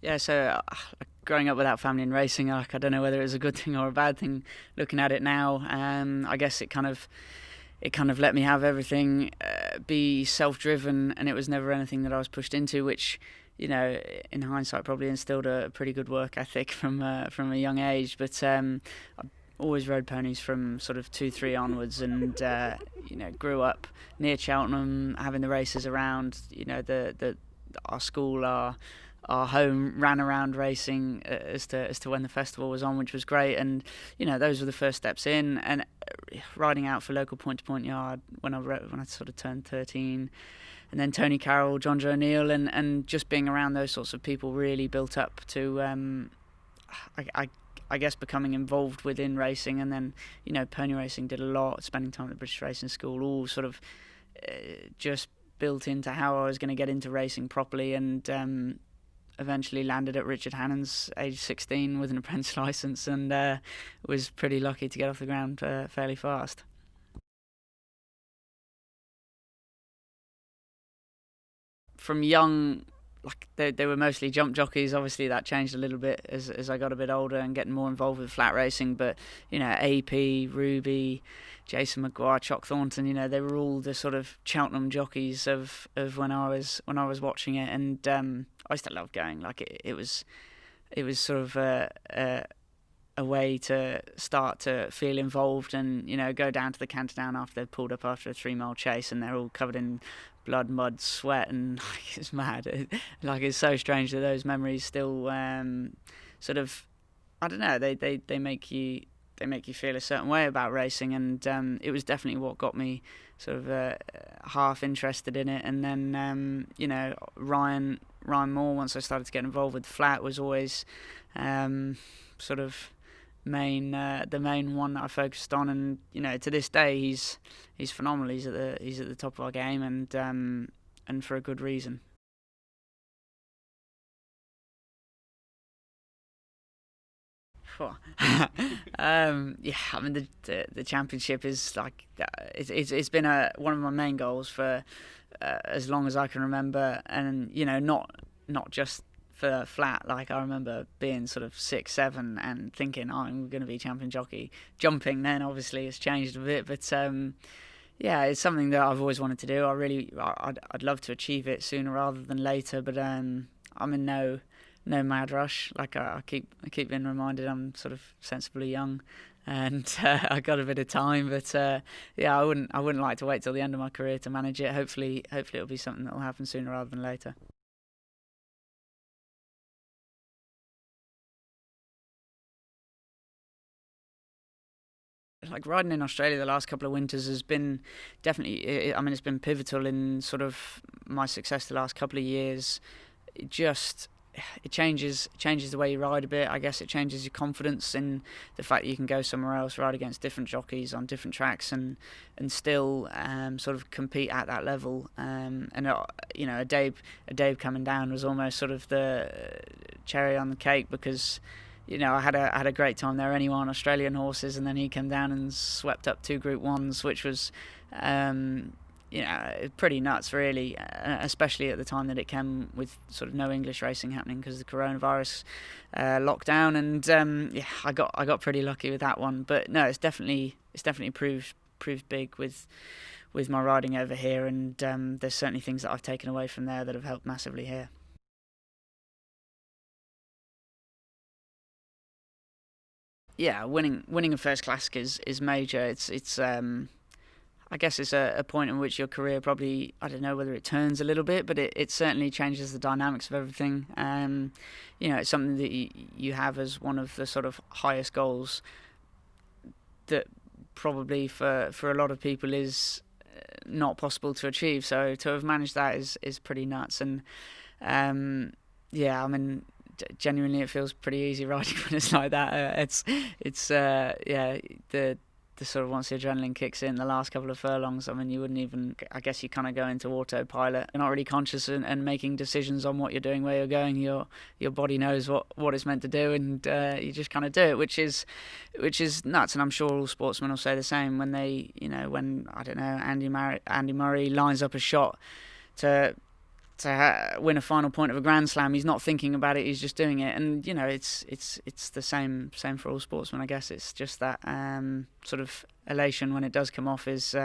Yeah, so growing up without family in racing, I don't know whether it was a good thing or a bad thing. Looking at it now, I guess it kind of let me have everything, be self-driven, and it was never anything that I was pushed into, which, in hindsight, probably instilled a pretty good work ethic from a young age. But I always rode ponies from sort of 2, 3 onwards, and grew up near Cheltenham, having the races around. Our school, our home ran around racing as to when the festival was on, which was great. And those were the first steps in, and riding out for local point-to-point yard when I sort of turned 13, and then Tony Carroll, John Joe O'Neill, and just being around those sorts of people really built up to I guess becoming involved within racing. And then pony racing did a lot, spending time at the British Racing School, all sort of just built into how I was going to get into racing properly. And eventually landed at Richard Hannon's age 16 with an apprentice licence, and was pretty lucky to get off the ground fairly fast. From young, they were mostly jump jockeys. Obviously that changed a little bit as I got a bit older and getting more involved with flat racing. But AP, Ruby, Jason Maguire, Chock Thornton, they were all the sort of Cheltenham jockeys of when I was watching it. And I used to love going. It was sort of a way to start to feel involved, and go down to the canter down after they've pulled up after a 3-mile chase, and they're all covered in blood, mud, sweat, and it's mad. It's so strange that those memories still sort of, I don't know, they make you feel a certain way about racing. And it was definitely what got me sort of half interested in it. And then Ryan Moore, once I started to get involved with flat, was always sort of the main one that I focused on. And to this day he's phenomenal. He's at the top of our game, and for a good reason. Yeah, I mean the championship is it's been one of my main goals for as long as I can remember, and not just for flat. I remember being sort of 6, 7 and thinking, I'm going to be champion jockey. Jumping then obviously has changed a bit, but it's something that I've always wanted to do. I'd love to achieve it sooner rather than later, but I'm in no mad rush. I keep being reminded I'm sort of sensibly young, and I got a bit of time. But I wouldn't like to wait till the end of my career to manage it. Hopefully it'll be something that will happen sooner rather than later. Riding in Australia the last couple of winters has been definitely, I mean, it's been pivotal in sort of my success the last couple of years. It changes the way you ride a bit. I guess it changes your confidence in the fact that you can go somewhere else, ride against different jockeys on different tracks, and still sort of compete at that level. Addeybb coming down was almost sort of the cherry on the cake, because I had a great time there anyway on Australian horses, and then he came down and swept up 2 Group 1s, which was pretty nuts really, especially at the time that it came with sort of no English racing happening because of the coronavirus lockdown. And I got pretty lucky with that one. But no, it's definitely proved big with my riding over here, and there's certainly things that I've taken away from there that have helped massively here. Yeah, winning a first classic is major. It's I guess it's a point in which your career probably, I don't know whether it turns a little bit, but it certainly changes the dynamics of everything. It's something that you have as one of the sort of highest goals that probably for a lot of people is not possible to achieve. So to have managed that is pretty nuts. And I mean, genuinely it feels pretty easy riding when it's like that. The sort of, once the adrenaline kicks in, the last couple of furlongs, I mean, you wouldn't even, I guess you kind of go into autopilot. You're not really conscious and making decisions on what you're doing, where you're going. Your body knows what it's meant to do, and you just kind of do it, which is nuts. And I'm sure all sportsmen will say the same when they, when, I don't know, Andy Murray lines up a shot to win a final point of a Grand Slam. He's not thinking about it. He's just doing it. And you know, it's the same for all sportsmen. I guess it's just that sort of elation when it does come off is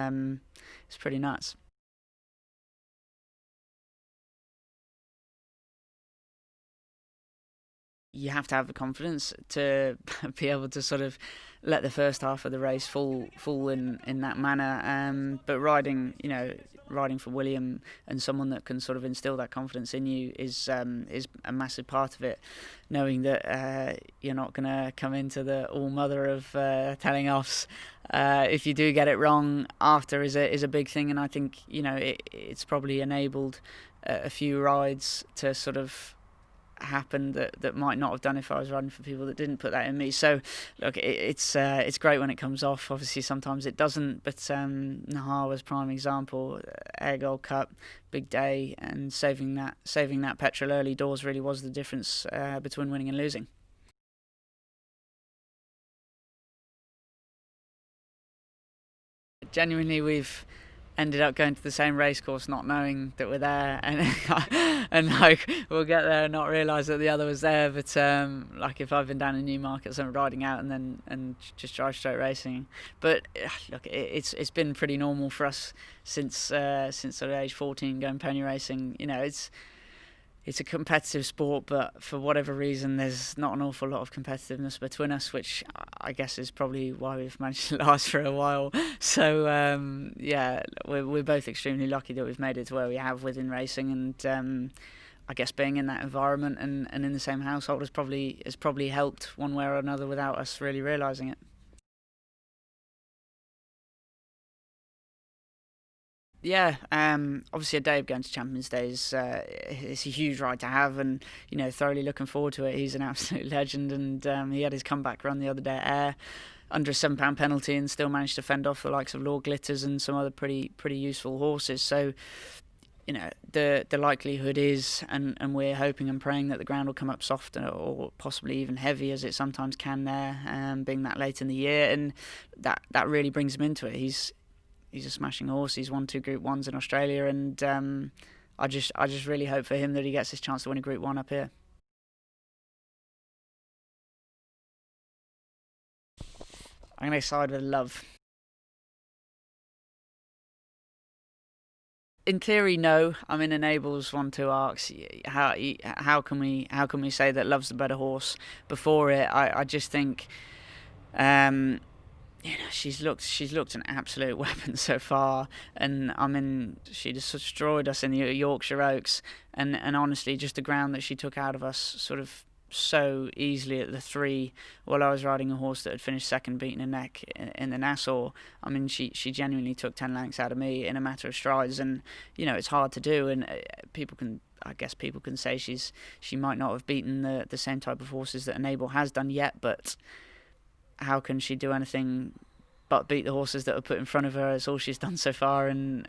pretty nuts. You have to have the confidence to be able to sort of let the first half of the race fall in that manner. But riding for William and someone that can sort of instill that confidence in you is a massive part of it. Knowing that you're not going to come into the all mother of telling offs if you do get it wrong after is a big thing, and I think it's probably enabled a few rides to sort of happen that might not have done if I was riding for people that didn't put that in me. So look, it's great when it comes off. Obviously sometimes it doesn't, but Nahaarr was prime example. Ayr Gold Cup, big day, and saving that petrol early doors really was the difference between winning and losing. Genuinely, we've ended up going to the same race course not knowing that we're there, and like we'll get there and not realise that the other was there. But like if I've been down in Newmarket, so I'm riding out and just drive straight racing. But look, it's been pretty normal for us since sort of age 14 going pony racing. It's a competitive sport, but for whatever reason, there's not an awful lot of competitiveness between us, which I guess is probably why we've managed to last for a while. So we're both extremely lucky that we've made it to where we have within racing, and I guess being in that environment and in the same household has probably helped one way or another without us really realising it. Yeah, obviously Addeybb going to Champions Day is it's a huge ride to have, and thoroughly looking forward to it. He's an absolute legend, and he had his comeback run the other day at Ayr under a £7 penalty and still managed to fend off the likes of Lord Glitters and some other pretty useful horses. So the likelihood is, and we're hoping and praying that the ground will come up soft or possibly even heavy as it sometimes can there, being that late in the year, and that really brings him into it. He's a smashing horse. He's won 2 Group 1s in Australia, and I just really hope for him that he gets his chance to win a Group 1 up here. I'm going to side with Love. In theory, no. I'm in Enables 1-2 arcs. How can we say that Love's the better horse before it? I just think. She's looked an absolute weapon so far, and she just destroyed us in the Yorkshire Oaks, and honestly, just the ground that she took out of us sort of so easily at the 3, while I was riding a horse that had finished second, beating a neck in the Nahaarr. She genuinely took 10 lengths out of me in a matter of strides, and it's hard to do, and people can say she might not have beaten the same type of horses that Enable has done yet, but how can she do anything but beat the horses that are put in front of her? It's all she's done so far, and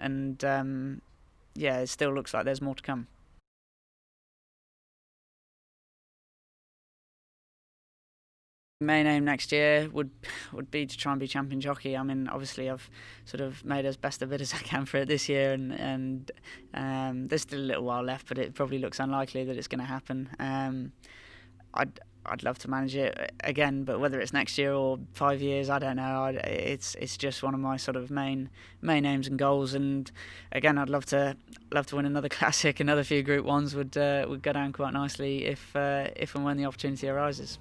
it still looks like there's more to come. Main aim next year would be to try and be champion jockey. Obviously I've sort of made as best a bid as I can for it this year, and there's still a little while left, but it probably looks unlikely that it's going to happen. I'd love to manage it again, but whether it's next year or 5 years, I don't know. It's just one of my sort of main aims and goals. And again, I'd love to win another classic. Another few Group 1s would go down quite nicely if and when the opportunity arises.